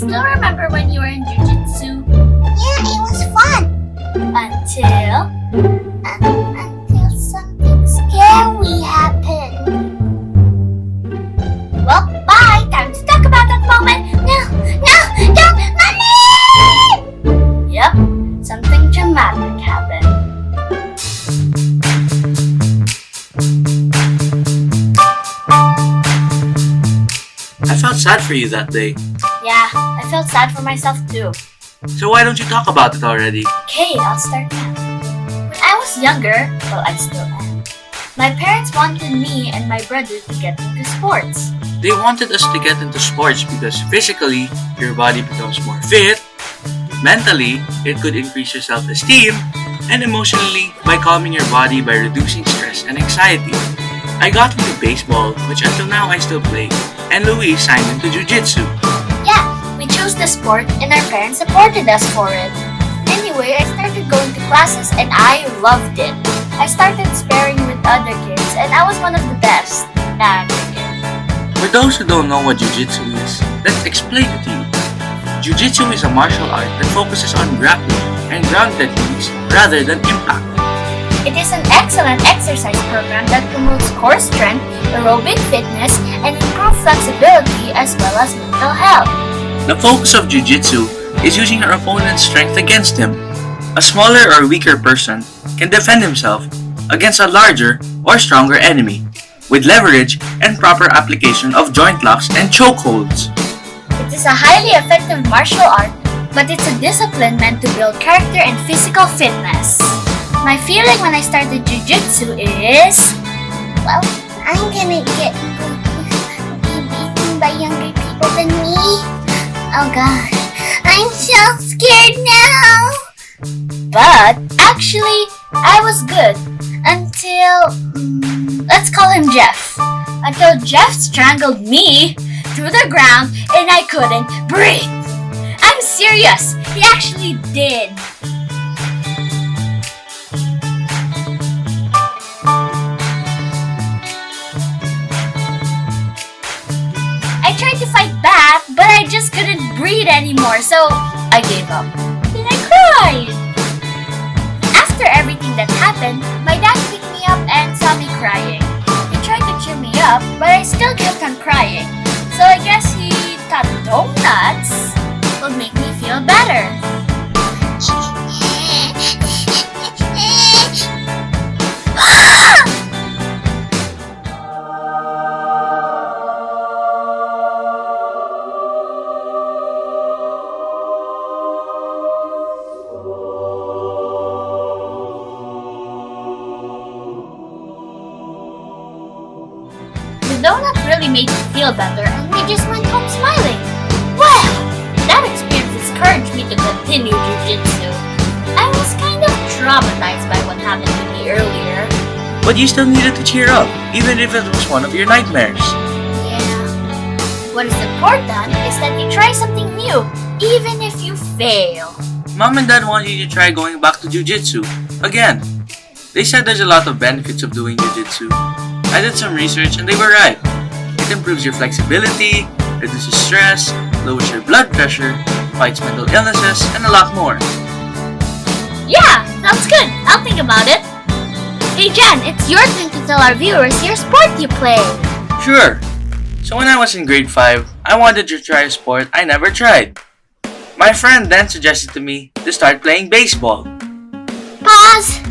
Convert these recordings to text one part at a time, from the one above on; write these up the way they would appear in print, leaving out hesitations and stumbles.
you still remember when you were in Jiu-Jitsu? Yeah, it was fun. Until Until something scary happened. Well, bye! Time to talk about that moment! No, don't, Mommy! Yep, something dramatic happened. I felt sad for you that day. Yeah, I felt sad for myself too. So why don't you talk about it already? Okay, I'll start now. When I was younger, well, I still am, my parents wanted me and my brother to get into sports. They wanted us to get into sports because physically, your body becomes more fit. Mentally, it could increase your self-esteem. And emotionally, by calming your body by reducing stress and anxiety. I got into baseball, which until now I still play. And Louise signed into Jiu-Jitsu. Yeah, we chose the sport and our parents supported us for it. Anyway, I started going to classes and I loved it. I started sparring with other kids and I was one of the best. Nah, I'm kidding. For those who don't know what Jiu-Jitsu is, let's explain it to you. Jiu-Jitsu is a martial art that focuses on grappling and ground techniques rather than impact. It is an excellent exercise program that promotes core strength, aerobic fitness, and improved flexibility as well as mental health. The focus of Jiu-Jitsu is using your opponent's strength against him. A smaller or weaker person can defend himself against a larger or stronger enemy with leverage and proper application of joint locks and chokeholds. It is a highly effective martial art, but it's a discipline meant to build character and physical fitness. My feeling when I started Jiu-Jitsu is... Well, I'm gonna get be beaten by younger people than me. Oh gosh, I'm so scared now. But actually, I was good until... let's call him Jeff. Until Jeff strangled me through the ground and I couldn't breathe. I'm serious, he actually did. I tried to fight back, but I just couldn't breathe anymore, so I gave up. Then I cried. After everything that happened, my dad picked me up and saw me crying. He tried to cheer me up, but I still kept on crying. So I guess he thought donuts would make me feel better. The donut really made me feel better and we just went home smiling. Well, that experience encouraged me to continue Jiu-Jitsu. I was kind of traumatized by what happened to me earlier. But you still needed to cheer up, even if it was one of your nightmares. Yeah. What is important is that you try something new, even if you fail. Mom and Dad want you to try going back to Jiu-Jitsu again. They said there's a lot of benefits of doing Jiu-Jitsu. I did some research and they were right. It improves your flexibility, reduces stress, lowers your blood pressure, fights mental illnesses, and a lot more. Yeah, sounds good. I'll think about it. Hey Jen, it's your turn to tell our viewers your sport you play. Sure. So when I was in grade 5, I wanted to try a sport I never tried. My friend then suggested to me to start playing baseball. Pause!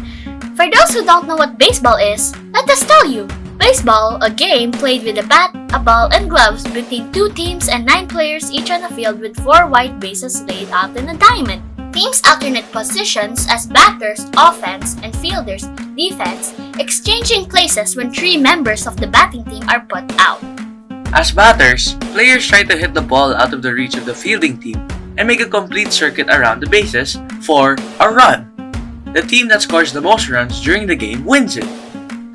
For those who don't know what baseball is, let us tell you. Baseball, a game played with a bat, a ball, and gloves between two teams and 9 players each on a field with 4 white bases laid out in a diamond. Teams alternate positions as batters, offense, and fielders, defense, exchanging places when 3 members of the batting team are put out. As batters, players try to hit the ball out of the reach of the fielding team and make a complete circuit around the bases for a run. The team that scores the most runs during the game wins it.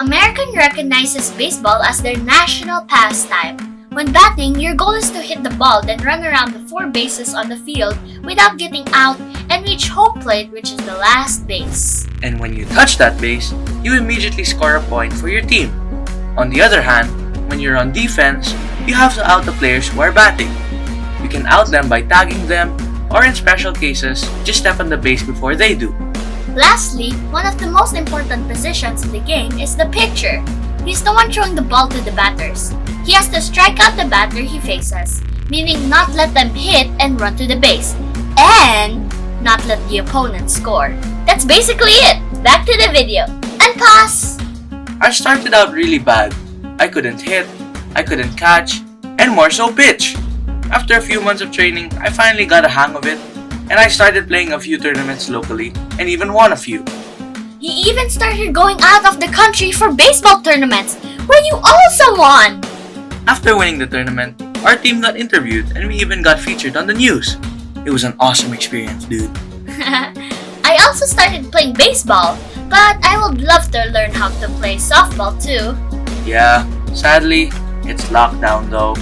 American recognizes baseball as their national pastime. When batting, your goal is to hit the ball, then run around the 4 bases on the field without getting out and reach home plate, which is the last base. And when you touch that base, you immediately score a point for your team. On the other hand, when you're on defense, you have to out the players who are batting. You can out them by tagging them, or in special cases, just step on the base before they do. Lastly, one of the most important positions in the game is the pitcher. He's the one throwing the ball to the batters. He has to strike out the batter he faces, meaning not let them hit and run to the base, and not let the opponent score. That's basically it. Back to the video. And pause! I started out really bad. I couldn't hit, I couldn't catch, and more so pitch. After a few months of training, I finally got a hang of it, and I started playing a few tournaments locally and even won a few. He even started going out of the country for baseball tournaments, where you also won! After winning the tournament, our team got interviewed and we even got featured on the news. It was an awesome experience, dude. I also started playing baseball, but I would love to learn how to play softball too. Yeah, sadly, it's lockdown though.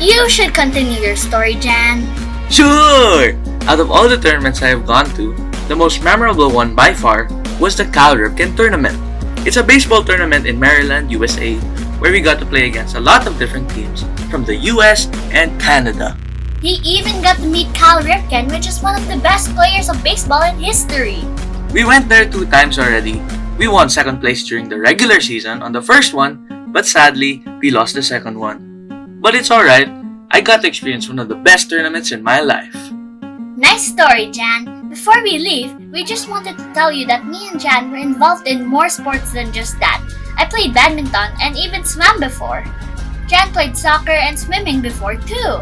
You should continue your story, Jan. Sure! Out of all the tournaments I have gone to, the most memorable one by far was the Karaoke tournament. It's a baseball tournament in Maryland, USA, where we got to play against a lot of different teams from the US and Canada. He even got to meet Cal Ripken, which is one of the best players of baseball in history. We went there 2 times already. We won second place during the regular season on the first one, but sadly, we lost the second one. But it's alright, I got to experience one of the best tournaments in my life. Nice story, Jan. Before we leave, we just wanted to tell you that me and Jan were involved in more sports than just that. I played badminton and even swam before. Jan played soccer and swimming before too.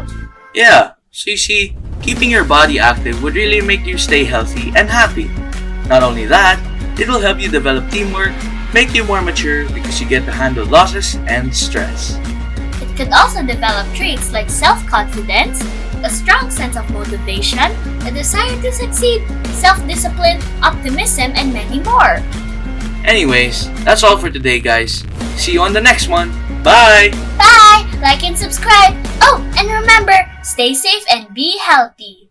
Yeah, so you see, keeping your body active would really make you stay healthy and happy. Not only that, it will help you develop teamwork, make you more mature because you get to handle losses and stress. It could also develop traits like self-confidence, a strong sense of motivation, a desire to succeed, self-discipline, optimism, and many more. Anyways, that's all for today, guys. See you on the next one. Bye! Bye! Like and subscribe! Oh, and remember, stay safe and be healthy.